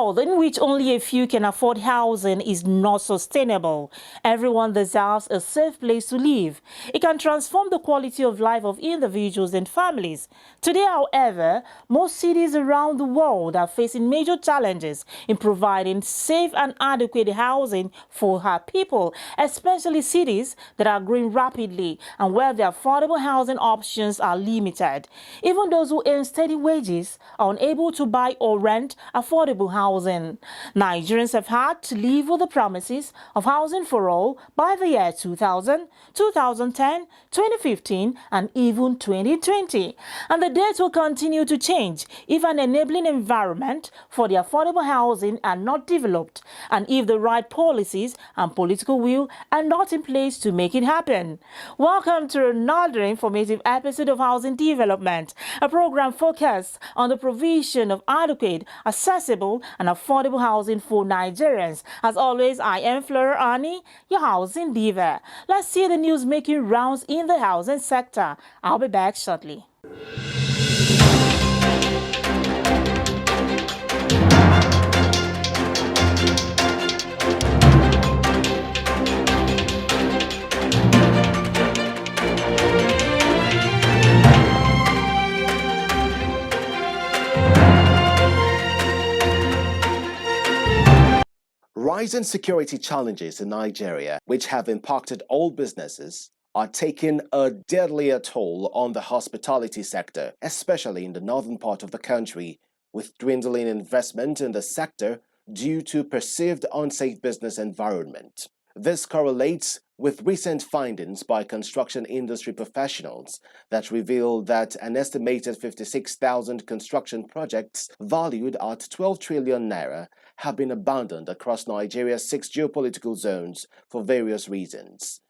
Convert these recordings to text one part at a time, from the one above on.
world in which only a few can afford housing is not sustainable. Everyone deserves a safe place to live. It can transform the quality of life of individuals and families. Today, however, most cities around the world are facing major challenges in providing safe and adequate housing for our people, especially cities that are growing rapidly and where the affordable housing options are limited. Even those who earn steady wages are unable to buy or rent affordable housing. Nigerians have had to live with the promises of housing for all by the year 2000, 2010, 2015, and even 2020. And the dates will continue to change if an enabling environment for the affordable housing are not developed and if the right policies and political will are not in place to make it happen. Welcome to another informative episode of Housing Development, a program focused on the provision of adequate, accessible, and affordable housing for Nigerians. As always, I am Flora Ani, your housing diva. Let's see the news making rounds in the housing sector. I'll be back shortly. Rising security challenges in Nigeria, which have impacted all businesses, are taking a deadlier toll on the hospitality sector, especially in the northern part of the country, with dwindling investment in the sector due to perceived unsafe business environment. This correlates with recent findings by construction industry professionals that reveal that an estimated 56,000 construction projects valued at 12 trillion naira have been abandoned across Nigeria's 6 geopolitical zones for various reasons.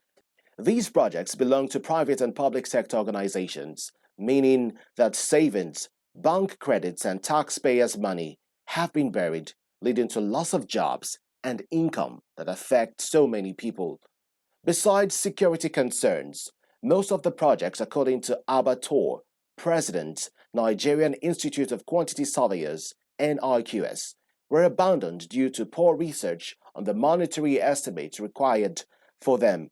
These projects belong to private and public sector organizations, meaning that savings, bank credits, and taxpayers' money have been buried, leading to loss of jobs and income that affect so many people. Besides security concerns, most of the projects, according to Abator, President, Nigerian Institute of Quantity Surveyors, NIQS, were abandoned due to poor research on the monetary estimates required for them.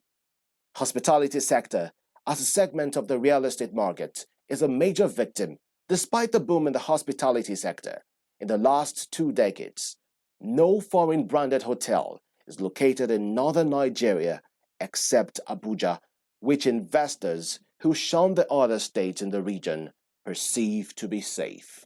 Hospitality sector, as a segment of the real estate market, is a major victim. Despite the boom in the hospitality sector in the last 2 decades, no foreign branded hotel is located in northern Nigeria except Abuja, which investors who shun the other states in the region perceive to be safe.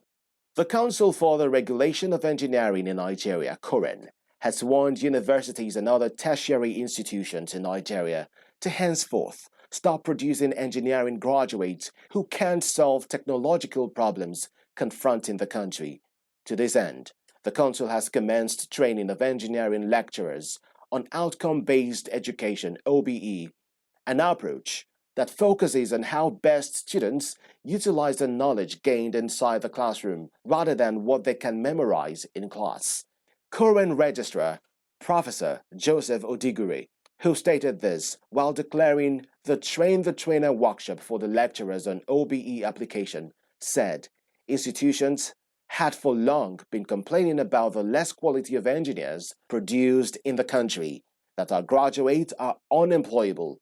The Council for the Regulation of Engineering in Nigeria, COREN, has warned universities and other tertiary institutions in Nigeria to henceforth stop producing engineering graduates who can't solve technological problems confronting the country. To this end, the Council has commenced training of engineering lecturers on outcome-based education (OBE), an approach that focuses on how best students utilize the knowledge gained inside the classroom rather than what they can memorize in class. Current Registrar Professor Joseph Odigure, who stated this while declaring the Train the Trainer workshop for the lecturers on OBE application, said institutions had for long been complaining about the less quality of engineers produced in the country, that our graduates are unemployable.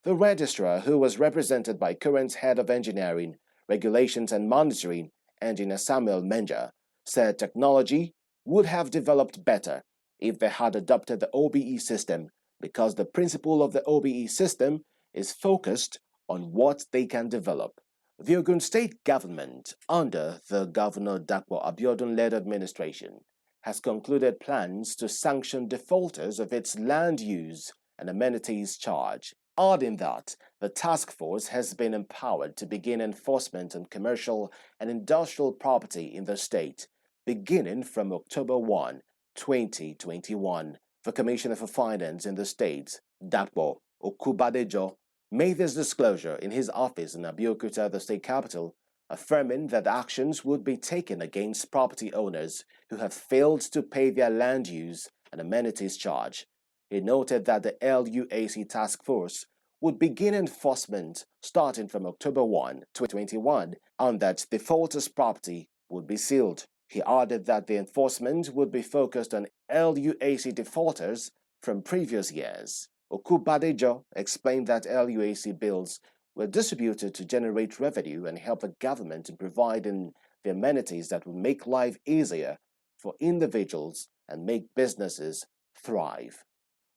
The registrar, who was represented by current head of engineering, regulations and monitoring, Engineer Samuel Menja, said technology would have developed better if they had adopted the OBE system, because the principle of the OBE system is focused on what they can develop. The Ogun State government, under the Governor Dapo Abiodun-led administration, has concluded plans to sanction defaulters of its land use and amenities charge, adding that the task force has been empowered to begin enforcement on commercial and industrial property in the state, beginning from October 1, 2021. The Commissioner for Finance in the state, Dapo Okubadejo, made this disclosure in his office in Abeokuta, the state capital, affirming that actions would be taken against property owners who have failed to pay their land use and amenities charge. He noted that the LUAC task force would begin enforcement starting from October 1, 2021, and that defaulters' property would be sealed. He added that the enforcement would be focused on LUAC defaulters from previous years. Okubadejo explained that LUAC bills were distributed to generate revenue and help the government in providing the amenities that will make life easier for individuals and make businesses thrive.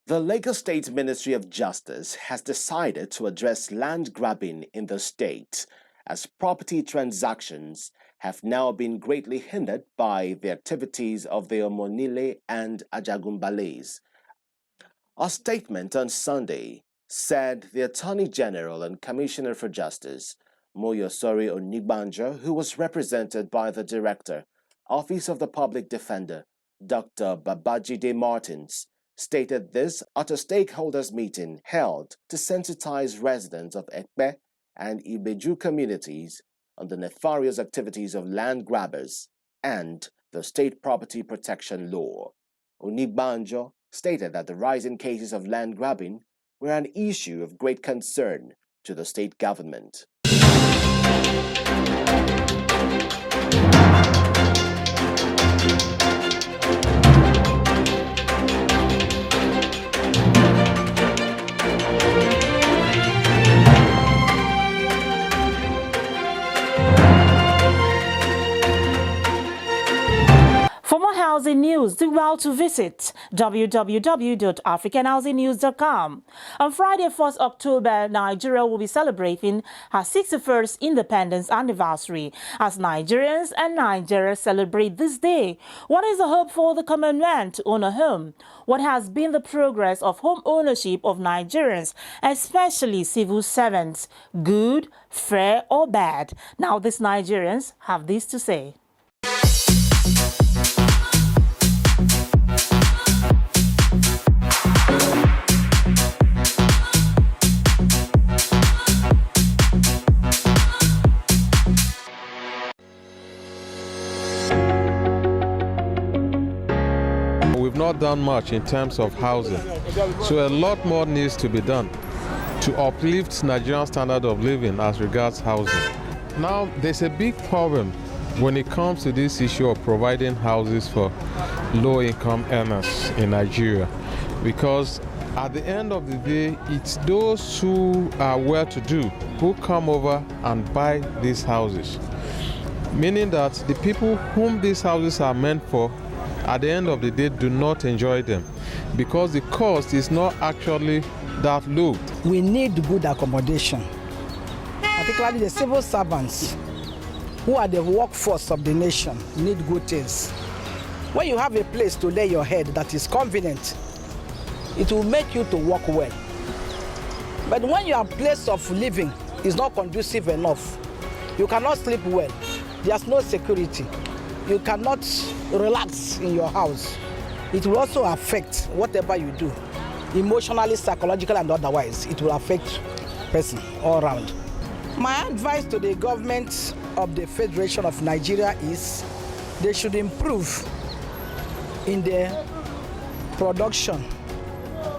The Lagos State Ministry of Justice has decided to address land grabbing in the state, as property transactions have now been greatly hindered by the activities of the Omonile and Ajagunbales. A statement on Sunday said the Attorney General and Commissioner for Justice, Moyosori Onigbanjo, who was represented by the Director, Office of the Public Defender, Dr. Babajide Martins, stated this at a stakeholders meeting held to sensitize residents of Ekpe and Ibeju communities on the nefarious activities of land grabbers and the state property protection law. Onigbanjo stated that the rising cases of land grabbing were an issue of great concern to the state government. For more housing news, do well to visit www.africanhousingnews.com. On Friday, 1st October, Nigeria will be celebrating her 61st independence anniversary. As Nigerians and Nigeria celebrate this day, what is the hope for the common man to own a home? What has been the progress of home ownership of Nigerians, especially civil servants? Good, fair, or bad? Now these Nigerians have this to say. We've not done much in terms of housing, so a lot more needs to be done to uplift Nigerian standard of living as regards housing. Now, there's a big problem when it comes to this issue of providing houses for low-income earners in Nigeria, because at the end of the day, it's those who are well-to-do who come over and buy these houses, meaning that the people whom these houses are meant for at the end of the day do not enjoy them because the cost is not actually that low. We need good accommodation, particularly the civil servants who are the workforce of the nation need good things. When you have a place to lay your head that is convenient, it will make you to work well. But when your place of living is not conducive enough, you cannot sleep well, there's no security, you cannot relax in your house. It will also affect whatever you do, emotionally, psychologically, and otherwise. It will affect person all around. My advice to the government of the Federation of Nigeria is they should improve in the production.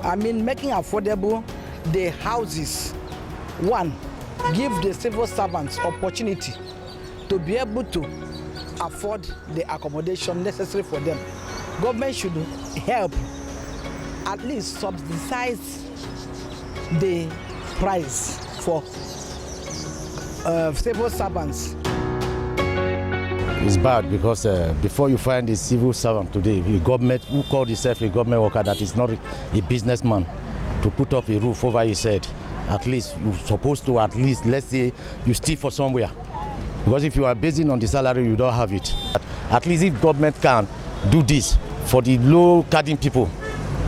I mean, making affordable the houses. One, give the civil servants opportunity to be able to afford the accommodation necessary for them. Government should help at least subsidize the price for civil servants. It's bad because before you find a civil servant today, a government who called himself a government worker that is not a businessman, to put up a roof over his head, at least you're supposed to at least, let's say, you steal for somewhere. Because if you are basing on the salary, you don't have it. At least if government can do this for the low-carding people,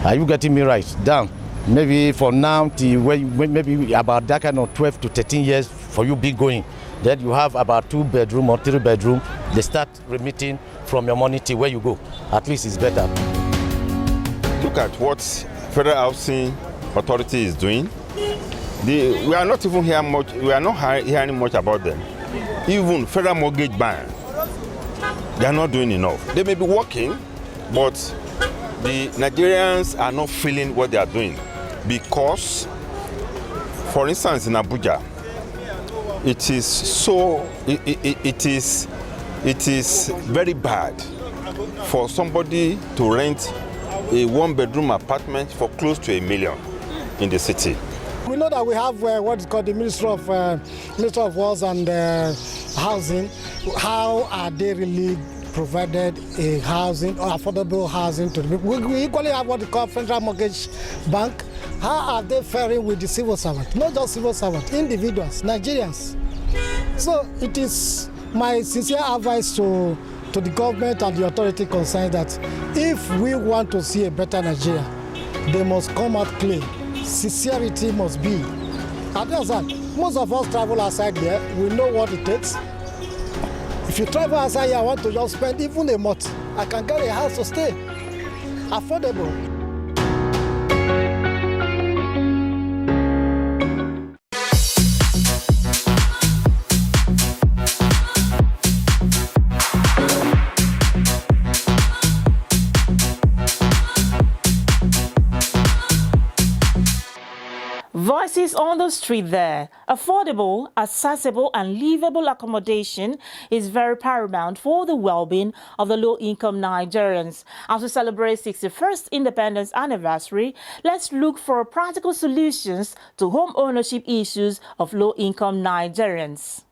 are you getting me right? Down. Maybe for now, when maybe about that kind of 12 to 13 years for you be going, then you have about 2-bedroom or 3-bedroom, they start remitting from your money to where you go. At least it's better. Look at what Federal Housing Authority is doing. We are not even hearing much. We are not hearing much about them. Even Federal Mortgage Bank, they are not doing enough. They may be working, but the Nigerians are not feeling what they are doing because, for instance, in Abuja, it is It is very bad for somebody to rent a one-bedroom apartment for close to $1 million in the city. We know that we have what is called the Ministry of Works and Housing. How are they really provided a housing or affordable housing to the people? We equally have what we call Federal Mortgage Bank. How are they faring with the civil servant? Not just civil servant, individuals, Nigerians. So it is my sincere advice to the government and the authority concerned that if we want to see a better Nigeria, they must come out clean. Sincerity must be. And most of us travel outside here, we know what it takes. If you travel outside here, I want to just spend even a month, I can get a house to stay, affordable. Voices on the street there. Affordable, accessible and livable accommodation is very paramount for the well-being of the low-income Nigerians. As we celebrate 61st Independence Anniversary, let's look for practical solutions to home ownership issues of low-income Nigerians.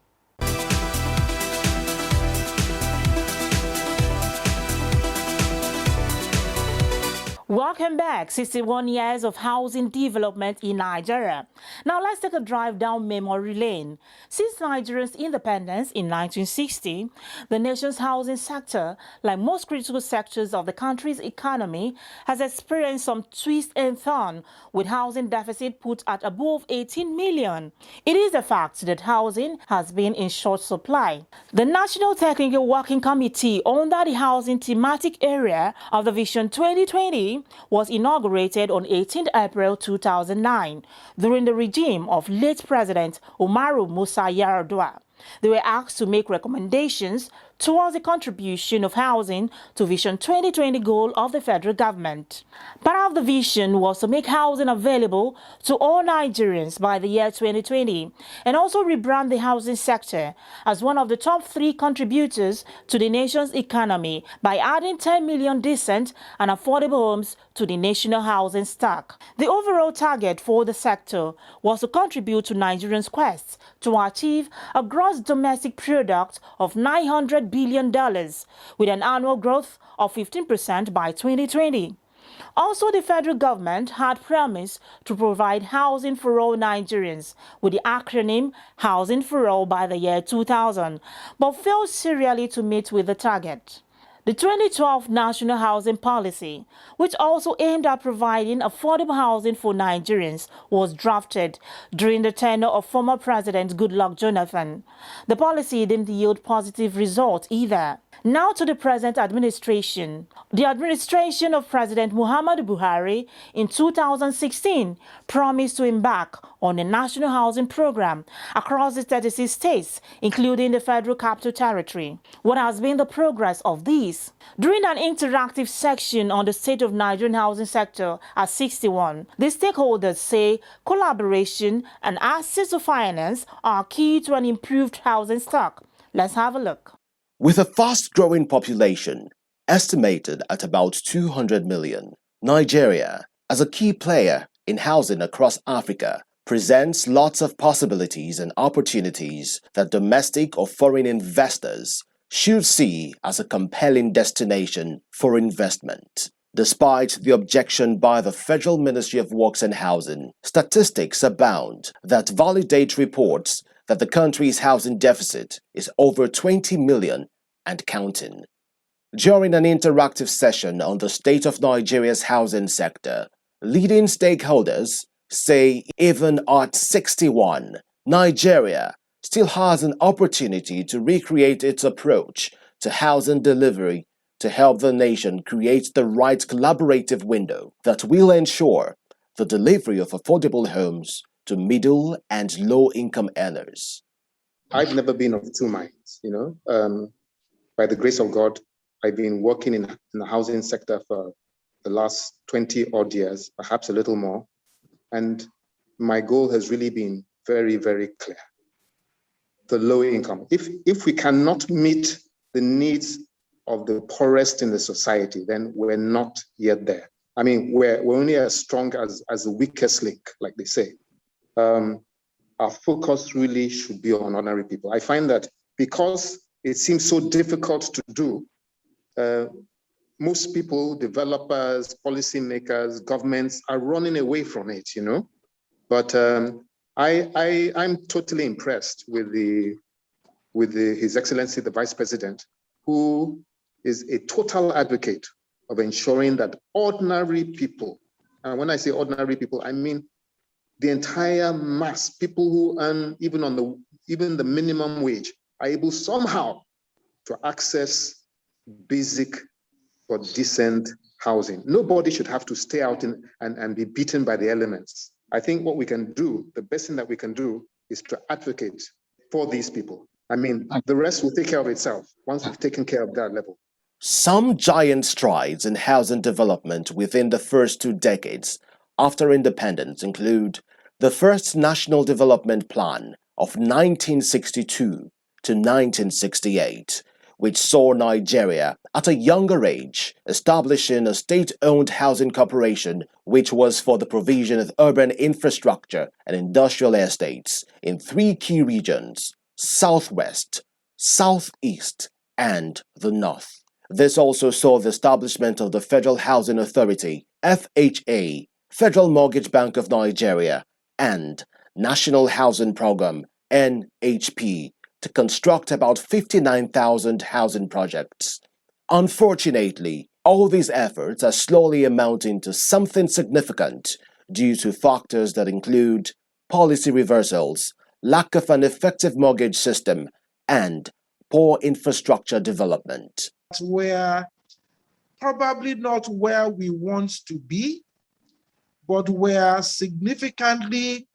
Welcome back. 61 years of housing development in Nigeria. Now let's take a drive down memory lane. Since Nigeria's independence in 1960, the nation's housing sector, like most critical sectors of the country's economy, has experienced some twist and turn, with housing deficit put at above 18 million. It is a fact that housing has been in short supply. The National Technical Working Committee under the housing thematic area of the Vision 2020 was inaugurated on 18 April 2009 during the regime of late President Umaru Musa Yar'Adua. They were asked to make recommendations towards the contribution of housing to Vision 2020 goal of the federal government. Part of the vision was to make housing available to all Nigerians by the year 2020 and also rebrand the housing sector as one of the top 3 contributors to the nation's economy by adding 10 million decent and affordable homes to the national housing stock. The overall target for the sector was to contribute to Nigerians' quest to achieve a gross domestic product of $900 billion with an annual growth of 15% by 2020. Also, the federal government had promised to provide housing for all Nigerians with the acronym Housing for All by the year 2000, but failed serially to meet with the target. The 2012 National Housing Policy, which also aimed at providing affordable housing for Nigerians, was drafted during the tenure of former President Goodluck Jonathan. The policy didn't yield positive results either. Now to the present administration. The administration of President Muhammadu Buhari in 2016 promised to embark on a national housing program across the 36 states, including the Federal Capital Territory. What has been the progress of these? During an interactive section on the state of Nigerian housing sector at 61, the stakeholders say collaboration and access to finance are key to an improved housing stock. Let's have a look. With a fast-growing population, estimated at about 200 million, Nigeria, as a key player in housing across Africa, presents lots of possibilities and opportunities that domestic or foreign investors should see as a compelling destination for investment. Despite the objection by the Federal Ministry of Works and Housing, statistics abound that validate reports that the country's housing deficit is over 20 million and counting. During an interactive session on the state of Nigeria's housing sector, leading stakeholders say even at 61, Nigeria still has an opportunity to recreate its approach to housing delivery to help the nation create the right collaborative window that will ensure the delivery of affordable homes to middle and low-income earners. I've never been of two minds, By the grace of God, I've been working in the housing sector for the last 20 odd years, perhaps a little more. And my goal has really been very, very clear. The low income. If we cannot meet the the needs of the poorest in the society, then we're not yet there. I mean, we're only as strong as the weakest link, like they say. Our focus really should be on ordinary people. I find that because it seems so difficult to do, most people, developers, policymakers, governments are running away from it, you know. But I'm totally impressed with His Excellency, the Vice President, who is a total advocate of ensuring that ordinary people, and when I say ordinary people, I mean the entire mass, people who earn even the minimum wage, are able somehow to access basic or decent housing. Nobody should have to stay out and be beaten by the elements. I think what we can do, the best thing that we can do, is to advocate for these people. I mean, the rest will take care of itself once we've taken care of that level. Some giant strides in housing development within the first 2 decades after independence include the first National Development Plan of 1962 to 1968, which saw Nigeria at a younger age establishing a state-owned housing corporation which was for the provision of urban infrastructure and industrial estates in 3 key regions: Southwest, Southeast, and the North. This also saw the establishment of the Federal Housing Authority, FHA, Federal Mortgage Bank of Nigeria, and National Housing Program, NHP, to construct about 59,000 housing projects. Unfortunately, all these efforts are slowly amounting to something significant due to factors that include policy reversals, lack of an effective mortgage system, and poor infrastructure development. We're probably not where we want to be, but we're significantly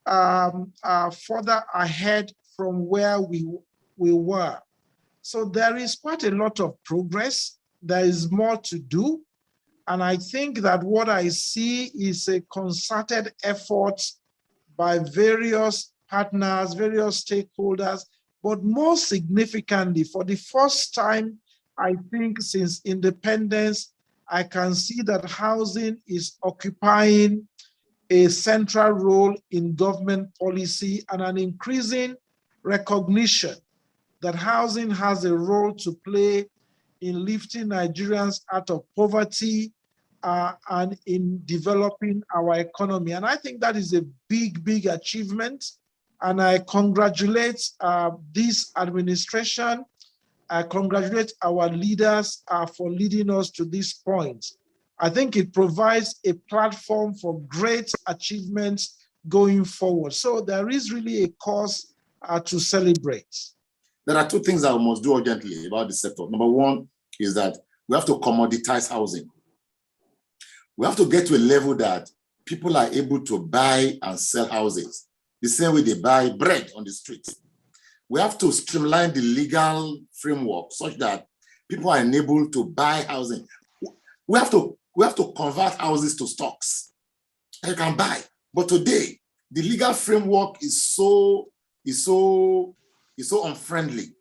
further ahead from where we were. So there is quite a lot of progress. There is more to do. And I think that what I see is a concerted effort by various partners, various stakeholders, but more significantly, for the first time, I think since independence, I can see that housing is occupying a central role in government policy and an increasing recognition that housing has a role to play in lifting Nigerians out of poverty and in developing our economy. And I think that is a big, big achievement. And I congratulate this administration. I congratulate our leaders for leading us to this point. I think it provides a platform for great achievements going forward. So there is really a cause to celebrate. There are 2 things that we must do urgently about the sector. Number 1 is that we have to commoditize housing. We have to get to a level that people are able to buy and sell houses the same way they buy bread on the street. We have to streamline the legal framework such that people are enabled to buy housing. We have to convert houses to stocks. You can buy. But today, the legal framework is so unfriendly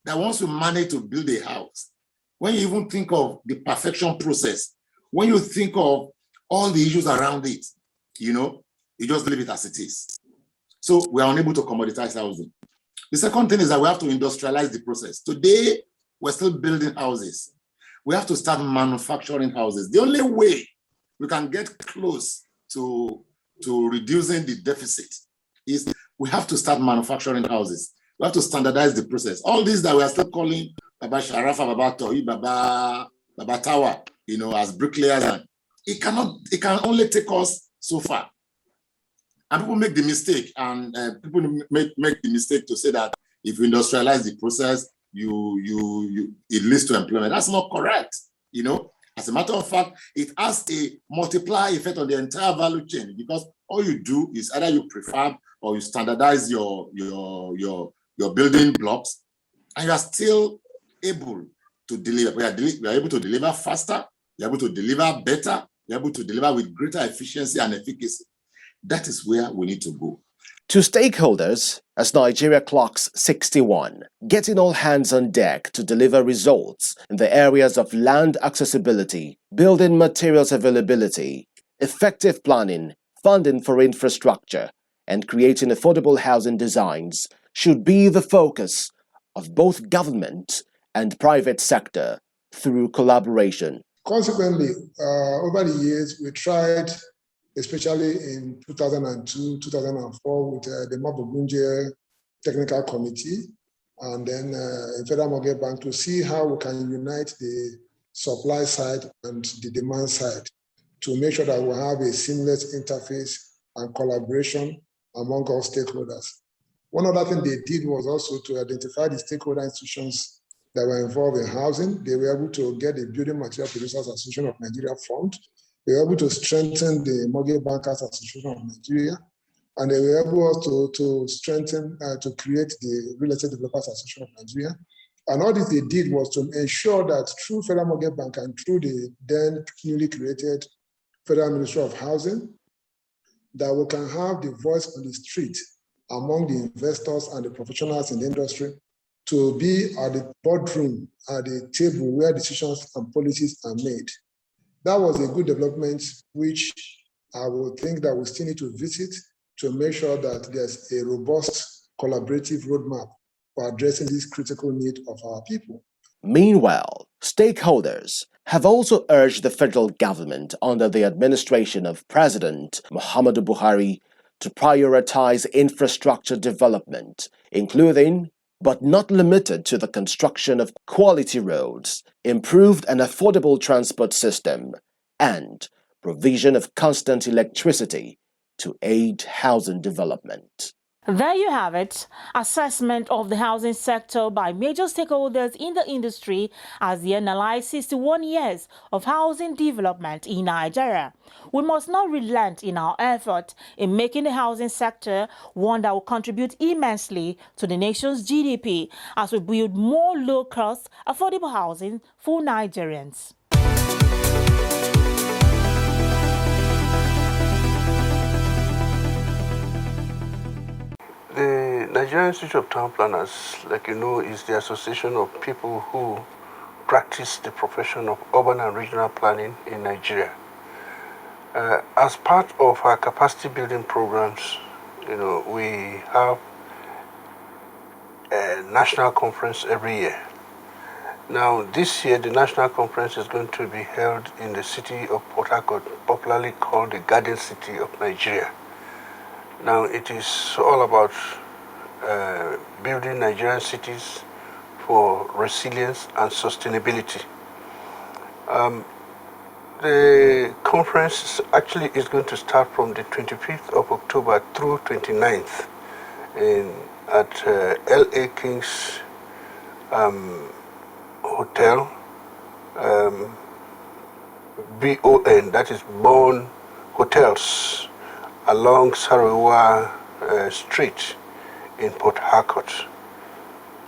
that once you manage to build a house, when you even think of the perfection process, when you think of all the issues around it, you just leave it as it is. So we are unable to commoditize housing. The second thing is that we have to industrialize the process. Today, we're still building houses. We have to start manufacturing houses. The only way we can get close to reducing the deficit is we have to start manufacturing houses. We have to standardize the process. All these that we are still calling Baba Sharafa, Baba Toi, Baba Tower, as bricklayers, and it can only take us so far. And people make the mistake, and people make the mistake to say that if you industrialize the process, it leads to employment. That's not correct. As a matter of fact, it has a multiplier effect on the entire value chain, because all you do is either you prefab or you standardize your building blocks, and you are still able to deliver. We are able to deliver faster, we are able to deliver better, we are able to deliver with greater efficiency and efficacy. That is where we need to go. To stakeholders, as Nigeria clocks 61, getting all hands on deck to deliver results in the areas of land accessibility, building materials availability, effective planning, funding for infrastructure, and creating affordable housing designs should be the focus of both government and private sector through collaboration. Consequently, over the years, we tried, especially in 2002, 2004, with the Mabubunje Technical Committee, and then in Federal Mortgage Bank, to see how we can unite the supply side and the demand side to make sure that we have a seamless interface and collaboration among all stakeholders. One other thing they did was also to identify the stakeholder institutions that were involved in housing. They were able to get the Building Material Producers Association of Nigeria fund. They were able to strengthen the Mortgage Bankers Association of Nigeria. And they were able also to strengthen, to create the Real Estate Developers Association of Nigeria. And all this they did was to ensure that through Federal Mortgage Bank and through the then newly created Federal Ministry of Housing, that we can have the voice on the street among the investors and the professionals in the industry to be at the boardroom, at the table where decisions and policies are made. That was a good development, which I would think that we still need to visit to make sure that there's a robust collaborative roadmap for addressing this critical need of our people. Meanwhile, stakeholders have also urged the federal government under the administration of President Muhammadu Buhari to prioritize infrastructure development, including but not limited to the construction of quality roads, improved and affordable transport system, and provision of constant electricity to aid housing development. There you have it, assessment of the housing sector by major stakeholders in the industry as they analyze 61 years of housing development in Nigeria. We must not relent in our effort in making the housing sector one that will contribute immensely to the nation's GDP as we build more low-cost, affordable housing for Nigerians. The Nigerian Institute of Town Planners, like you know, is the association of people who practice the profession of urban and regional planning in Nigeria. As part of our capacity building programs, you know, we have a national conference every year. Now, this year, the national conference is going to be held in the city of Port Harcourt, popularly called the Garden City of Nigeria. Now, it is all about building Nigerian cities for resilience and sustainability. The conference actually is going to start from the 25th of October through 29th at LA King's Hotel, BON, that is Bone Hotels, along Sarewa Street in Port Harcourt.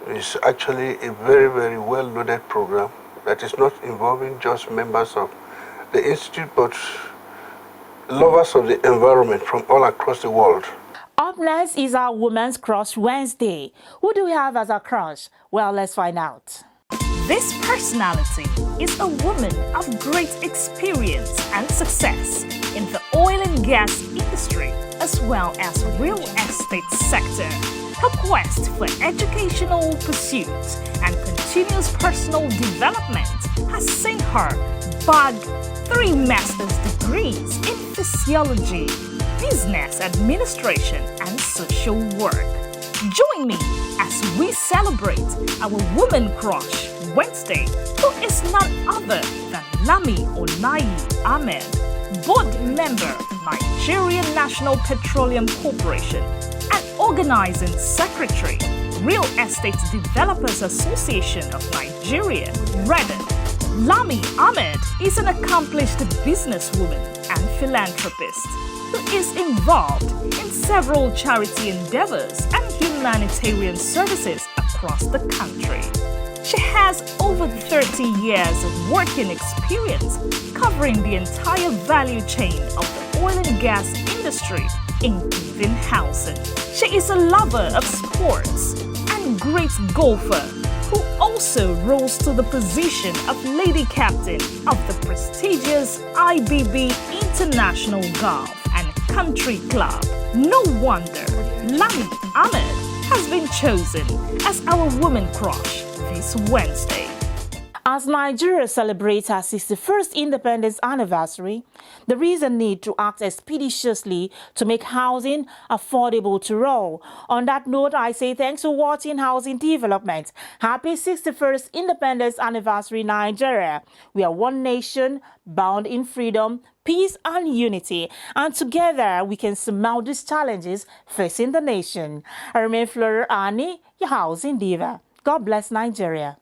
It's actually a very, very well-loaded program that is not involving just members of the Institute, but lovers of the environment from all across the world. Up next is our Women's Crush Wednesday. Who do we have as our crush? Well, let's find out. This personality is a woman of great experience and success in the oil and gas industry as well as real estate sector. Her quest for educational pursuits and continuous personal development has seen her bag 3 master's degrees in physiology, business administration, and social work. Join me as we celebrate our Woman Crush Wednesday, who is none other than Lami Onayi Ahmed, board member, Nigerian National Petroleum Corporation, and organizing secretary, Real Estate Developers Association of Nigeria, REDA. Lami Ahmed is an accomplished businesswoman and philanthropist who is involved in several charity endeavors and humanitarian services across the country. She has over 30 years of working experience covering the entire value chain of the oil and gas industry including housing. She is a lover of sports and great golfer who also rose to the position of Lady Captain of the prestigious IBB International Golf and Country Club. No wonder Lami Ahmed has been chosen as our woman crush this Wednesday. As Nigeria celebrates her 61st independence anniversary, there is a need to act expeditiously to make housing affordable to all. On that note, I say thanks for watching Housing Development. Happy 61st independence anniversary, Nigeria. We are one nation, bound in freedom, peace and unity, and together we can surmount these challenges facing the nation. I remain Flora Ani, your housing diva. God bless Nigeria.